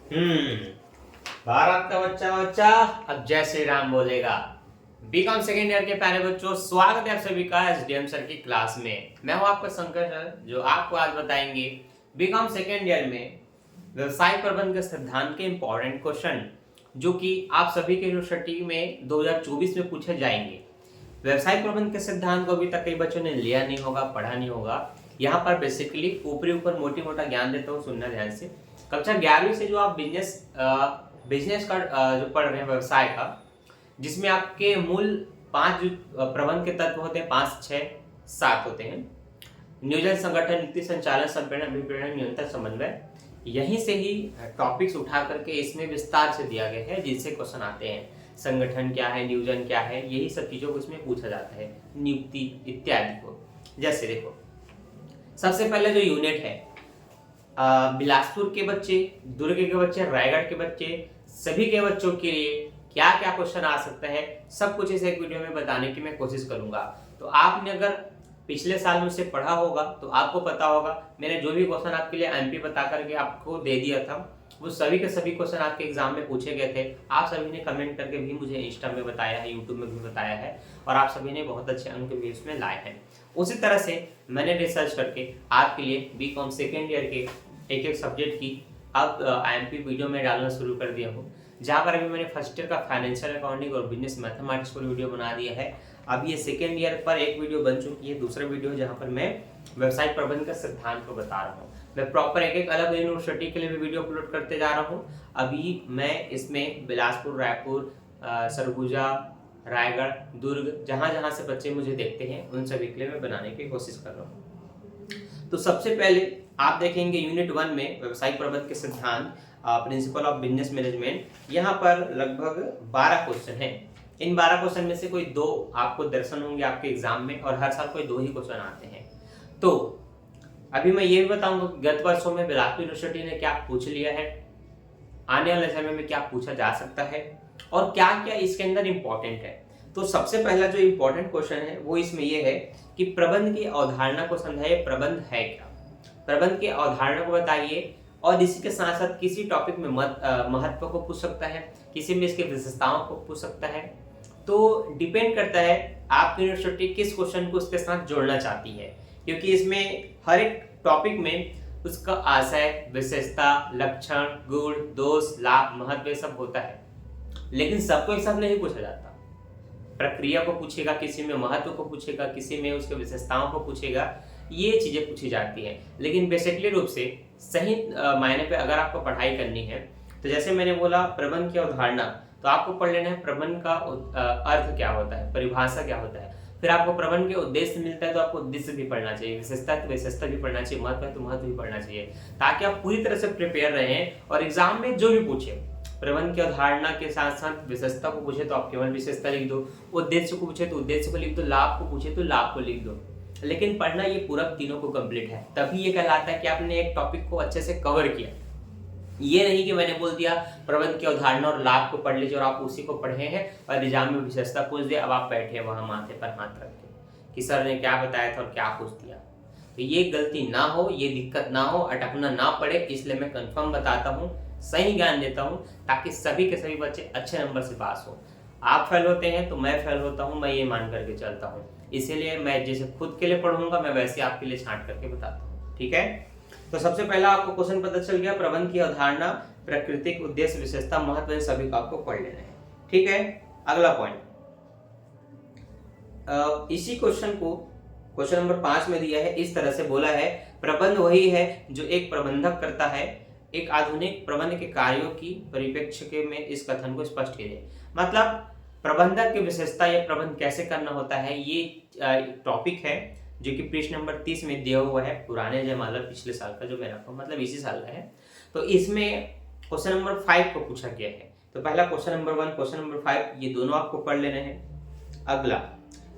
हम्म। भारत का बच्चा बच्चा अब जय श्री राम बोलेगा। बीकॉम सेकेंड ईयर के प्यारे बच्चों, स्वागत है आप सभी का एसडीएम सर की क्लास में। मैं हूं आपका शंकर सर, जो आपको आज बताएंगे बीकॉम सेकेंड ईयर में व्यवसाय प्रबंधन के सिद्धांत के इंपॉर्टेंट क्वेश्चन, जो कि आप सभी के यूनिवर्सिटी में 2024 में पूछे जाएंगे। व्यवसाय प्रबंधन के सिद्धांत को अभी तक कई बच्चों ने लिया नहीं होगा, पढ़ा नहीं होगा। यहाँ पर बेसिकली ऊपरी ऊपर मोटी मोटा ज्ञान देता हूँ, सुनना ध्यान से। कक्षा 11वीं से जो आप बिजनेस का जो पढ़ रहे हैं व्यवसाय का, जिसमें आपके मूल 5 प्रबंध के तत्व होते हैं, 5 6 7 होते हैं। नियोजन, संगठन, नीति, संचालन, संप्रेषण, अभिप्रेरण, नियंत्रण, समन्वय। यहीं से ही टॉपिक्स उठा करके इसमें विस्तार से दिया गया है, जिससे क्वेश्चन आते हैं। संगठन क्या है, नियोजन क्या है, यही सब चीजों को इसमें पूछा जाता है, नियुक्ति इत्यादि को। जैसे देखो, सबसे पहले जो यूनिट है, बिलासपुर के बच्चे, दुर्ग के बच्चे, रायगढ़ के बच्चे, सभी के बच्चों के लिए क्या क्या क्वेश्चन आ सकता है, सब कुछ इस एक वीडियो में बताने की मैं कोशिश करूंगा। तो आपने अगर पिछले साल मुझसे पढ़ा होगा तो आपको पता होगा, मैंने जो भी क्वेश्चन आपके लिए एमपी बता करके आपको दे दिया था, वो सभी के सभी क्वेश्चन आपके एग्जाम में पूछे गए थे। आप सभी ने कमेंट करके भी मुझे इंस्टा में बताया है, यूट्यूब में भी बताया है, और आप सभी ने बहुत अच्छे अंक भी इसमें लाए हैं। उसी तरह से मैंने रिसर्च करके आपके लिए बीकॉम सेकेंड ईयर के एक एक सब्जेक्ट की अब एमपी वीडियो में डालना शुरू कर दिया हूँ। जहाँ पर अभी मैंने फर्स्ट ईयर का फाइनेंशियल अकाउंटिंग और बिजनेस मैथमेटिक्स पर वीडियो बना दिया है। अब ये सेकेंड ईयर पर एक वीडियो बन चुकी है, दूसरा वीडियो जहाँ पर मैं व्यवसाय प्रबंधन का सिद्धांत को बता रहा हूँ। मैं प्रॉपर एक एक अलग यूनिवर्सिटी के लिए भी वीडियो अपलोड करते जा रहा हूँ। अभी मैं इसमें बिलासपुर, रायपुर, सरगुजा, रायगढ़, दुर्ग, जहाँ जहाँ से बच्चे मुझे देखते हैं उन सभी के लिए मैं बनाने की कोशिश कर रहा हूँ। तो सबसे पहले आप देखेंगे यूनिट 1 में व्यवसाय प्रबंधन के सिद्धांत, प्रिंसिपल ऑफ बिजनेस मैनेजमेंट। यहाँ पर लगभग 12 क्वेश्चन हैं। इन 12 क्वेश्चन में से कोई 2 आपको दर्शन होंगे आपके एग्जाम में, और हर साल कोई 2 ही क्वेश्चन आते हैं। तो अभी मैं ये भी बताऊंगा कि गत वर्षों में बिलासपुर यूनिवर्सिटी ने क्या पूछ लिया है, आने वाले समय में क्या पूछा जा सकता है, और क्या क्या इसके अंदर इंपॉर्टेंट है। तो सबसे पहला जो इंपॉर्टेंट क्वेश्चन है वो इसमें यह है कि प्रबंध की अवधारणा को समझाइए। प्रबंध है क्या, प्रबंध की अवधारणा को बताइए। और इसी के साथ साथ किसी टॉपिक में महत्व को पूछ सकता है, किसी में इसके विशेषताओं को पूछ सकता है। तो डिपेंड करता है आपकी यूनिवर्सिटी किस क्वेश्चन को उसके साथ जोड़ना चाहती है, क्योंकि इसमें हर एक टॉपिक में उसका आशय, विशेषता, लक्षण, गुण, दोष, लाभ, महत्व सब होता है, लेकिन सबको एक साथ नहीं पूछा जाता। प्रक्रिया को पूछेगा, किसी में महत्व को पूछेगा, किसी में उसके विशेषताओं को पूछेगा, ये चीजें पूछी जाती हैं। लेकिन बेसिकली रूप से सही मायने पे अगर आपको पढ़ाई करनी है, तो जैसे मैंने बोला प्रबंध की अवधारणा, तो आपको पढ़ लेना है प्रबंध का अर्थ क्या होता है, परिभाषा क्या होता है। फिर आपको प्रबंध के उद्देश्य मिलता है, तो आपको उद्देश्य भी पढ़ना चाहिए, विशेषता तो विशेषता भी पढ़ना चाहिए, महत्व है तो महत्व भी पढ़ना चाहिए, ताकि आप पूरी तरह से प्रिपेयर रहें। और एग्जाम में जो भी पूछे, प्रबंध की अवधारणा के साथ साथ विशेषता को पूछे तो आप केवल विशेषता लिख दो, उद्देश्य को पूछे तो उद्देश्य को लिख दो, लाभ को पूछे तो लाभ को लिख दो। लेकिन पढ़ना ये पूरा तीनों को कंप्लीट है, तभी ये कहलाता है कि आपने एक टॉपिक को अच्छे से कवर किया। ये नहीं कि मैंने बोल दिया प्रबंध की अवधारणा और लाभ को पढ़ लीजिए और आप उसी को पढ़े हैं और एग्जाम में विशेषता पूछ दिया, अब आप बैठे वहां माथे पर हाथ रख के कि सर ने क्या बताया था और क्या पूछ दिया। तो ये गलती ना हो, ये दिक्कत ना हो, अटकना ना पड़े, इसलिए मैं कंफर्म बताता हूँ, सही ज्ञान देता हूँ, ताकि सभी के सभी बच्चे अच्छे नंबर से पास हो। आप फेल होते हैं तो मैं फेल होता हूँ, मैं ये मान करके चलता हूँ। इसीलिए मैं जैसे खुद के लिए पढ़ूंगा, मैं वैसे आपके लिए छांट करके बताता हूँ। ठीक है, तो सबसे पहला आपको क्वेश्चन पता चल गया, प्रबंध की अवधारणा, प्राकृतिक, उद्देश्य, विशेषता, महत्व, इन सभी का आपको पढ़ लेना है। ठीक है, अगला पॉइंट, इसी क्वेश्चन को क्वेश्चन नंबर 5 में दिया है, इस तरह से बोला है, प्रबंध वही है जो एक प्रबंधक करता है, एक आधुनिक प्रबंध के कार्यों की परिप्रेक्ष्य में इस कथन को स्पष्ट कीजिए। मतलब प्रबंधक की विशेषता या प्रबंध कैसे करना होता है, ये टॉपिक है जो कि पृष्ठ नंबर 30 में दिया हुआ है, पुराने जयमाला पिछले साल का जो मैं रखा हूँ, मतलब इसी साल का है। तो इसमें क्वेश्चन नंबर 5 को पूछा गया है। तो पहला क्वेश्चन नंबर 1, क्वेश्चन नंबर 5, ये दोनों आपको पढ़ लेने हैं। अगला,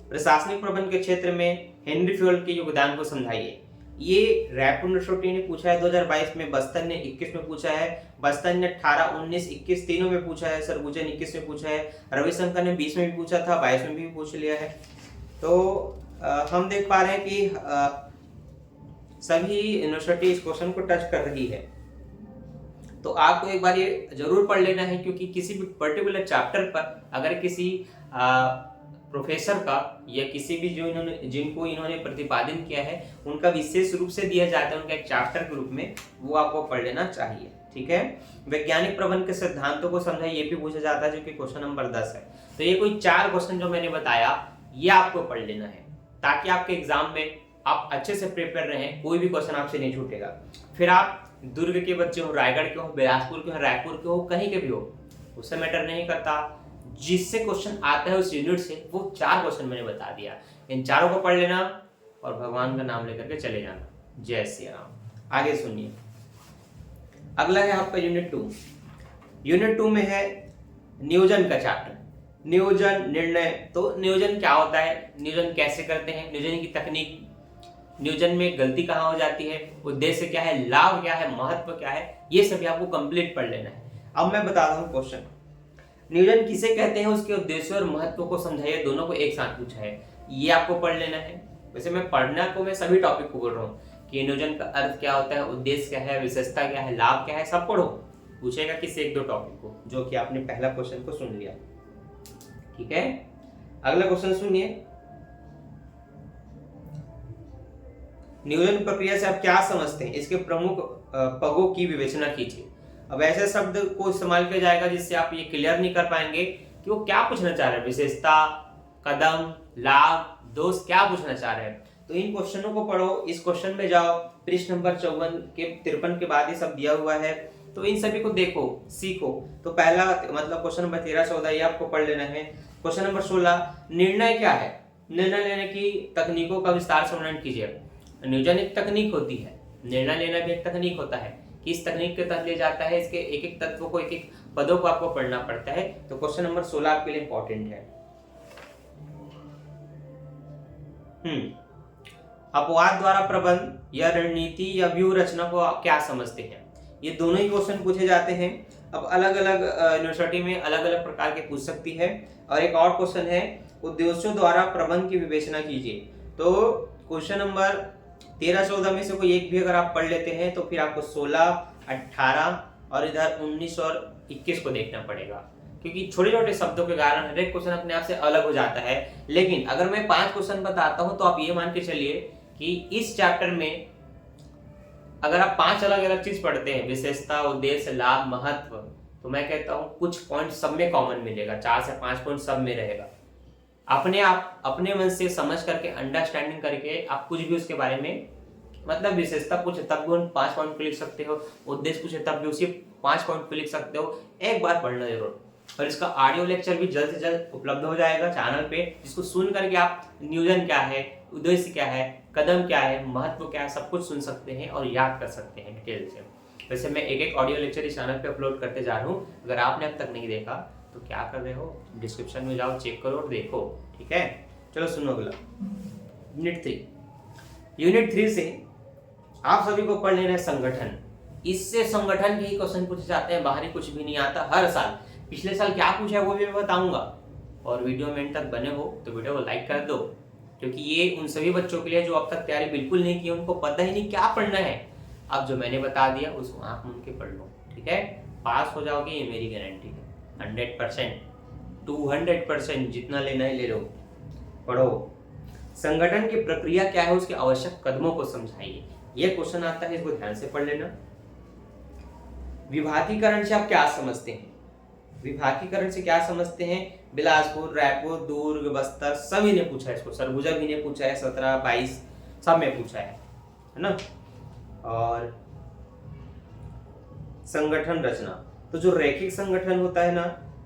प्रशासनिक प्रबंध के क्षेत्र में हेनरी फ्योल के योगदान को समझाइए। ये रायपुर यूनिवर्सिटी ने पूछा है 2022 में, बस्तर ने 21 में पूछा है, बस्तर ने 18, 19, 21 तीनों में पूछा है, सरगुजा ने 21 में पूछा है, रविशंकर ने 20 में भी पूछा था, 22 में भी पूछ लिया है। तो हम देख पा रहे हैं कि सभी यूनिवर्सिटी इस क्वेश्चन को टच कर रही है। तो आपको एक बार ये जरूर पढ़ लेना है, क्योंकि किसी भी पर्टिकुलर चैप्टर पर अगर किसी प्रोफेसर का या किसी भी जिनको इन्होंने प्रतिपादन किया है उनका विशेष रूप से दिया जाता है उनका एक चैप्टर के रूप में, वो आपको पढ़ लेना चाहिए। ठीक है। वैज्ञानिक प्रबंध के सिद्धांतों को समझा, ये भी पूछा जाता है, जो कि क्वेश्चन नंबर 10 है। तो ये कोई 4 क्वेश्चन जो मैंने बताया ये आपको पढ़ लेना है, ताकि आपके एग्जाम में आप अच्छे से प्रिपेयर रहें, कोई भी क्वेश्चन आपसे नहीं छूटेगा। फिर आप दुर्ग के बच्चे हो, रायगढ़ के हो, बिलासपुर के हो, रायपुर के हो, कहीं के भी हो, उससे मैटर नहीं करता। जिससे क्वेश्चन आता है उस यूनिट से, वो 4 क्वेश्चन मैंने बता दिया, इन चारों को पढ़ लेना और भगवान का नाम लेकर के चले जाना। जय श्री राम। आगे सुनिए, अगला है आपका यूनिट 2। यूनिट 2 में है नियोजन का चैप्टर, नियोजन निर्णय। तो नियोजन क्या होता है, नियोजन कैसे करते हैं, नियोजन की तकनीक, नियोजन में गलती कहाँ हो जाती है, उद्देश्य क्या है, लाभ क्या है, महत्व क्या है, ये सभी आपको कंप्लीट पढ़ लेना है। अब मैं बता रहा हूँ क्वेश्चन, नियोजन किसे कहते हैं, उसके उद्देश्य और महत्व को समझाइए, दोनों को एक साथ पूछा है, ये आपको पढ़ लेना है। वैसे मैं पढ़ना को मैं सभी टॉपिक को बोल रहा हूँ कि नियोजन का अर्थ क्या होता है, उद्देश्य क्या है, विशेषता क्या है, लाभ क्या है, सब पढ़ो। पूछेगा किसी 1-2 टॉपिक को, जो कि आपने पहला क्वेश्चन को सुन लिया। ठीक है। अगला क्वेश्चन सुनिए, नियोजन प्रक्रिया से आप क्या समझते हैं, इसके प्रमुख पगों की विवेचना कीजिए। अब ऐसे शब्द को इस्तेमाल किया जाएगा जिससे आप ये क्लियर नहीं कर पाएंगे कि वो क्या पूछना चाह रहे हैं, विशेषता, कदम, लाभ, दोष, क्या पूछना चाह रहे हैं। तो इन क्वेश्चनों को पढ़ो, इस क्वेश्चन में जाओ, पृष्ठ नंबर 53 के बाद ये सब दिया हुआ है, तो इन सभी को देखो, सीखो। तो पहला मतलब क्वेश्चन नंबर 13-14 ये आपको पढ़ लेना है। क्वेश्चन नंबर 16, निर्णय क्या है, निर्णय लेने की तकनीकों का विस्तार से वर्णन कीजिए। नियोजन एक तकनीक होती है, निर्णय लेना भी एक तकनीक होता है, कि इस तकनीक के तहत लिया जाता है, इसके एक एक तत्वों को, एक एक पदों को आपको पढ़ना पड़ता है। तो क्वेश्चन नंबर 16 आपके लिए इंपॉर्टेंट है। अपवाद द्वारा प्रबंध या रणनीति या व्यूह रचना को आप क्या समझते हैं, ये दोनों ही क्वेश्चन पूछे जाते हैं। अब अलग अलग यूनिवर्सिटी में अलग अलग प्रकार के पूछ सकती है। और एक और क्वेश्चन है, उद्देश्यों द्वारा प्रबंध की विवेचना कीजिए। तो क्वेश्चन नंबर 13-14 में से कोई एक भी अगर आप पढ़ लेते हैं तो फिर आपको 16, 18 और इधर 19 और 21 को देखना पड़ेगा, क्योंकि छोटे छोटे शब्दों के कारण हर एक क्वेश्चन अपने आप से अलग हो जाता है। लेकिन अगर मैं 5 क्वेश्चन बताता हूं तो आप ये मान के चलिए कि इस चैप्टर में अगर आप 5 अलग अलग चीज पढ़ते हैं, विशेषता, उद्देश्य, लाभ, महत्व, तो मैं कहता हूं कुछ पॉइंट सब में कॉमन मिलेगा, 4 से 5 पॉइंट सब में रहेगा। अपने आप अपने मन से समझ करके, अंडरस्टैंडिंग करके आप कुछ भी उसके बारे में, मतलब विशेषता पूछे तब भी 5 पॉइंट पे लिख सकते हो, उद्देश्य पूछे तब भी उसी 5 पॉइंट पे लिख सकते हो। एक बार पढ़ना जरूर। और इसका ऑडियो लेक्चर भी जल्द से जल्द उपलब्ध हो जाएगा चैनल पे, जिसको सुन करके आप नियोजन क्या है, उद्देश्य क्या है, कदम क्या है, महत्व क्या है, सब कुछ सुन सकते हैं और याद कर सकते हैं डिटेल से। वैसे मैं एक एक ऑडियो लेक्चर इस चैनल पे अपलोड करते जा रहा हूँ, अगर आपने अब तक नहीं देखा तो क्या कर रहे हो, डिस्क्रिप्शन में जाओ, चेक करो और देखो। ठीक है, चलो सुनो अगला यूनिट 3। यूनिट 3 से आप सभी को पढ़ लेना है संगठन। इससे संगठन के ही क्वेश्चन पूछे जाते हैं, बाहरी कुछ भी नहीं आता हर साल। पिछले साल क्या पूछा है वो भी मैं बताऊंगा। और वीडियो में एंड तक बने हो तो वीडियो को लाइक कर दो, क्योंकि ये उन सभी बच्चों के लिए जो अब तक तैयारी बिल्कुल नहीं की, उनको पता ही नहीं क्या पढ़ना है। अब जो मैंने बता दिया उसको आंख मूंद के पढ़ लो, ठीक है, पास हो जाओगे, ये मेरी गारंटी है। 100%, 200%, जितना लेना है ले लो, पढ़ो। संगठन की प्रक्रिया क्या है, उसके आवश्यक कदमों को समझाइए। ये क्वेश्चन आता है, इसको ध्यान से पढ़ लेना। विभागीकरण से आप क्या समझते हैं, विभागीकरण से क्या समझते हैं? बिलासपुर, रायपुर, दुर्ग, बस्तर सभी ने पूछा है इसको, सरगुजा भी ने पूछा है, 17, 22 सब में पूछा है ना। और संगठन रचना, तो जो रैखिक संगठन होता है ना,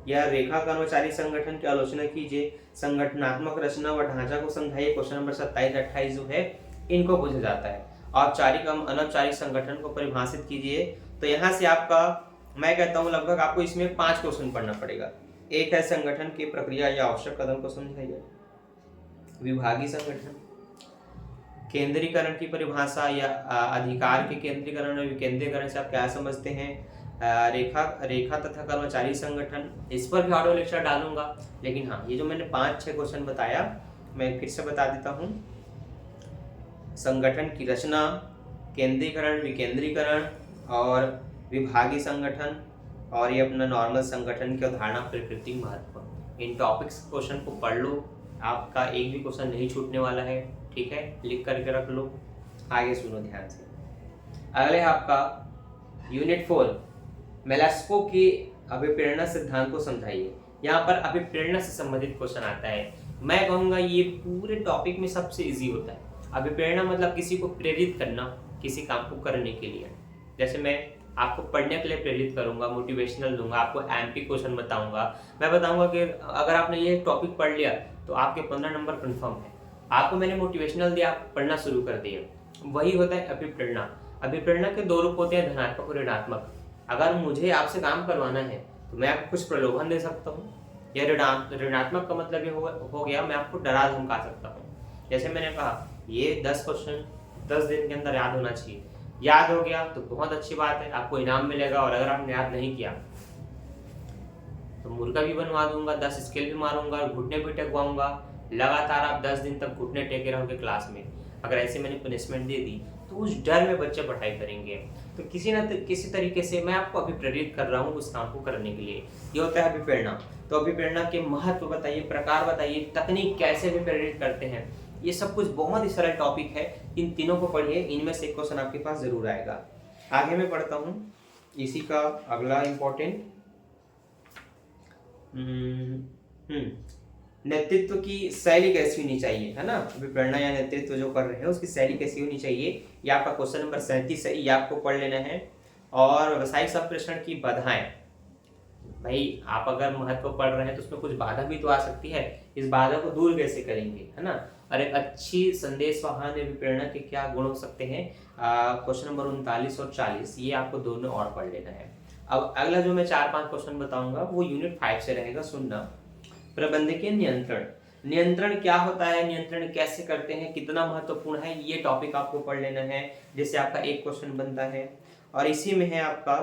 या रेखा कर्मचारी संगठन की आलोचना कीजिए। संगठनात्मक रचना व ढांचा को समझाइए। क्वेश्चन नंबर 27-28 जो है इनको पूछा जाता है। औपचारिक अनौपचारिक संगठन को परिभाषित कीजिए। तो यहाँ से आपका, मैं कहता हूँ लगभग आपको इसमें 5 क्वेश्चन पढ़ना पड़ेगा। एक है संगठन की प्रक्रिया या आवश्यक कदम को समझाइए। विभागीय संगठन, केंद्रीकरण की परिभाषा या अधिकार के केंद्रीकरण और विकेंद्रीकरण से आप क्या समझते हैं? रेखा तथा कर्मचारी संगठन, इस पर भी ऑडियो लेक्चर डालूंगा। लेकिन हाँ, ये जो मैंने 5-6 क्वेश्चन बताया मैं फिर से बता देता हूँ। संगठन की रचना, केंद्रीकरण, विकेंद्रीकरण और विभागीय संगठन और ये अपना नॉर्मल संगठन की अवधारणा, प्रकृति, महत्व। इन टॉपिक्स क्वेश्चन को पढ़ लो, आपका एक भी क्वेश्चन नहीं छूटने वाला है, ठीक है, लिख करके रख लो। आगे सुनो ध्यान से। अगले है आपका यूनिट 4, मेलास्को की अभिप्रेरणा सिद्धांत को समझाइए। यहाँ पर अभिप्रेरणा से संबंधित क्वेश्चन आता है। मैं कहूँगा ये पूरे टॉपिक में सबसे इजी होता है। अभिप्रेरणा मतलब किसी को प्रेरित करना किसी काम को करने के लिए। जैसे मैं आपको पढ़ने के लिए प्रेरित करूंगा, मोटिवेशनल दूंगा, आपको एमपी क्वेश्चन बताऊंगा, मैं बताऊंगा कि अगर आपने ये टॉपिक पढ़ लिया तो आपके 15 नंबर कंफर्म है। आपको मैंने मोटिवेशनल दिया, आप पढ़ना शुरू कर दिए, वही होता है अभिप्रेरणा। अभिप्रेरणा के दो रूप होते हैं, धनात्मक और ऋणात्मक। अगर मुझे आपसे काम करवाना है तो मैं आपको कुछ प्रलोभन दे सकता हूँ, या ऋणात्मक का मतलब ये हो गया मैं आपको डरा धमका सकता हूँ। जैसे मैंने कहा ये 10 क्वेश्चन 10 दिन के अंदर याद होना चाहिए, याद हो गया तो बहुत अच्छी बात है, आपको इनाम मिलेगा। और अगर आपने याद नहीं किया तो मुर्गा भी बनवा दूंगा, 10 स्केल भी मारूंगा, घुटने भी टेकवाऊंगा। लगातार आप 10 दिन तक घुटने टेके रहोगे क्लास में। अगर ऐसे मैंने पनिशमेंट दे दी तो उस डर में बच्चे पढ़ाई करेंगे। तो किसी न किसी तरीके से मैं आपको अभिप्रेरित कर रहा हूँ उस काम को करने के लिए। ये होता है अभिप्रेरणा। तो अभिप्रेरणा के महत्व बताइए, प्रकार बताइए, तकनीक कैसे अभिप्रेरित करते हैं, ये सब कुछ बहुत ही सरल टॉपिक है। इन तीनों को पढ़िए, इनमें से एक क्वेश्चन आपके पास जरूर आएगा। आगे मैं पढ़ता हूँ इसी का अगला इम्पोर्टेंट नेतृत्व की शैली कैसी होनी चाहिए, है ना। अभिप्रेरणा या नेतृत्व जो कर रहे हैं उसकी शैली कैसी होनी चाहिए, ये आपका क्वेश्चन नंबर 37 है, ये आपको पढ़ लेना है। और व्यावसायिक संप्रेषण की बाधाएं, भाई आप अगर महत्व पढ़ रहे हैं तो उसमें कुछ बाधा भी तो आ सकती है, इस बाधा को दूर कैसे करेंगे, है ना। और एक अच्छी संदेश वाहन अभिप्रेरणा के क्या गुण हो सकते हैं, क्वेश्चन नंबर 39 और 40, ये आपको दोनों और पढ़ लेना है। अब अगला जो मैं 4-5 क्वेश्चन बताऊंगा वो यूनिट 5 से रहेगा, सुनना। प्रबंधकीय नियंत्रण, नियंत्रण क्या होता है, नियंत्रण कैसे करते हैं, कितना महत्वपूर्ण है, ये टॉपिक आपको पढ़ लेना है, जिससे आपका एक क्वेश्चन बनता है। और इसी में है आपका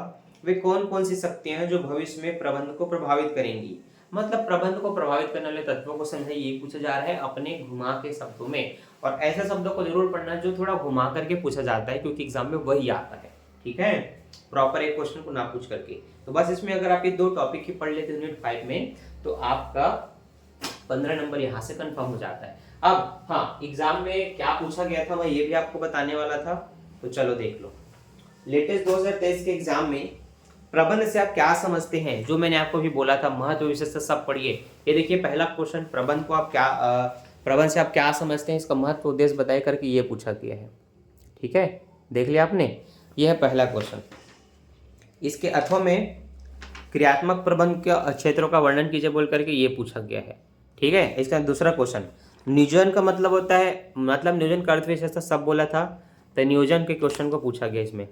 वे कौन कौन सी शक्तियां हैं जो भविष्य में प्रबंध को प्रभावित करेंगी। मतलब प्रबंध को प्रभावित करने वाले तत्वों को समझाइए, ये पूछा जा रहा है अपने घुमा के शब्दों में। और ऐसे शब्दों को जरूर पढ़ना जो थोड़ा घुमा करके पूछा जाता है, क्योंकि एग्जाम में वही आता है, ठीक है, प्रॉपर एक क्वेश्चन को ना पूछ करके। तो बस इसमें अगर आप ये दो टॉपिक ही पढ़ लेते यूनिट 5 में तो आपका 15 नंबर यहाँ से कंफर्म हो जाता है। अब हाँ, एग्जाम में क्या पूछा गया था मैं ये भी आपको बताने वाला था, तो चलो देख लो। लेटेस्ट 2023 के एग्जाम में प्रबंध से आप क्या समझते हैं, जो मैंने आपको भी बोला था महत्व विशेषता सब पढ़िए। ये देखिए पहला क्वेश्चन, प्रबंध को आप क्या प्रबंध से आप क्या समझते हैं, इसका महत्व उद्देश्य बताए करके ये पूछा गया है, ठीक है, देख लिया आपने। ये है पहला क्वेश्चन। इसके अर्थों में क्रियात्मक प्रबंध के क्षेत्रों का वर्णन कीजिए बोल करके ये पूछा गया है, ठीक है। इसका दूसरा क्वेश्चन, नियोजन का मतलब होता है, मतलब नियोजन का अर्थ विशेषता सब बोला था, तो नियोजन के क्वेश्चन को पूछा गया इसमें।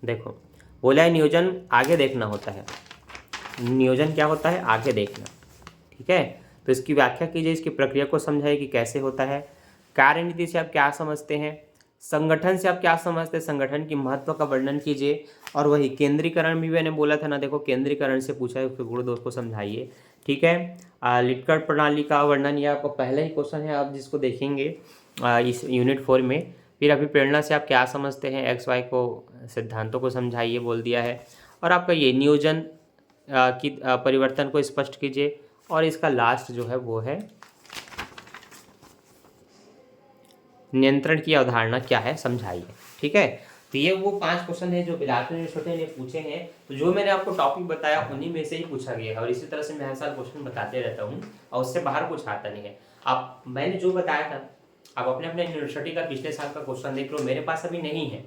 देखो बोला है नियोजन आगे देखना होता है, नियोजन क्या होता है, आगे देखना, ठीक है। तो इसकी व्याख्या कीजिए, इसकी प्रक्रिया को समझाइए कि कैसे होता है। कार्यनीति से आप क्या समझते हैं, संगठन से आप क्या समझते हैं, संगठन की महत्व का वर्णन कीजिए। और वही केंद्रीकरण भी मैंने बोला था ना, देखो केंद्रीकरण से पूछा है, उसके गुण दोष को समझाइए, ठीक है। लिटकर्ट प्रणाली का वर्णन, ये आपको पहला ही क्वेश्चन है, आप जिसको देखेंगे इस यूनिट 4 में। फिर अभिप्रेरणा से आप क्या समझते हैं, एक्स वाई को सिद्धांतों को समझाइए बोल दिया है। और आपका ये नियोजन की परिवर्तन को स्पष्ट कीजिए। और इसका लास्ट जो है वो है नियंत्रण की अवधारणा क्या है समझाइए, ठीक है। तो ये वो 5 क्वेश्चन है जो बिलासपुर यूनिवर्सिटी ने पूछे हैं। तो जो मैंने आपको टॉपिक बताया उन्हीं में से ही पूछा गया है, और इसी तरह से मैं हर साल क्वेश्चन बताते रहता हूँ और उससे बाहर कुछ आता नहीं है। आप मैंने जो बताया था आप अपने अपने यूनिवर्सिटी का पिछले साल का क्वेश्चन देख लो, मेरे पास अभी नहीं है,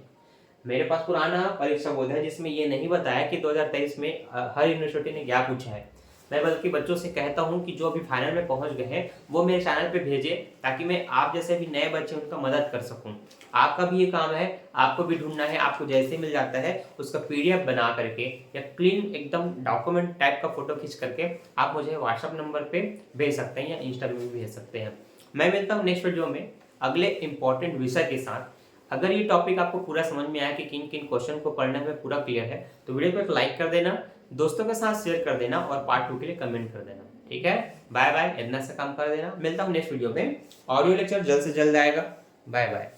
मेरे पास पुराना परीक्षा बोध है जिसमें ये नहीं बताया कि 2023 में हर यूनिवर्सिटी ने क्या पूछा है। मैं बल्कि बच्चों से कहता हूं कि जो अभी फाइनल में पहुंच गए हैं वो मेरे चैनल पे भेजे, ताकि मैं आप जैसे भी नए बच्चे उनका मदद कर सकूं। आपका भी ये काम है, आपको भी ढूंढना है, आपको जैसे मिल जाता है उसका PDF बना करके या क्लीन एकदम डॉक्यूमेंट टाइप का फोटो खींच करके आप मुझे व्हाट्सअप नंबर पे भेज सकते हैं या इंस्टा पे भी भेज सकते हैं। मैं मिलता हूँ नेक्स्ट वीडियो में अगले इंपॉर्टेंट विषय के साथ। अगर ये टॉपिक आपको पूरा समझ में आया कि किन किन क्वेश्चन को पढ़ने में पूरा क्लियर है, तो वीडियो को एक लाइक कर देना, दोस्तों के साथ शेयर कर देना और पार्ट 2 के लिए कमेंट कर देना, ठीक है। बाय बाय, इतना सा काम कर देना। मिलता हूँ नेक्स्ट वीडियो में, ऑडियो लेक्चर जल्द से जल्द आएगा। Bye bye.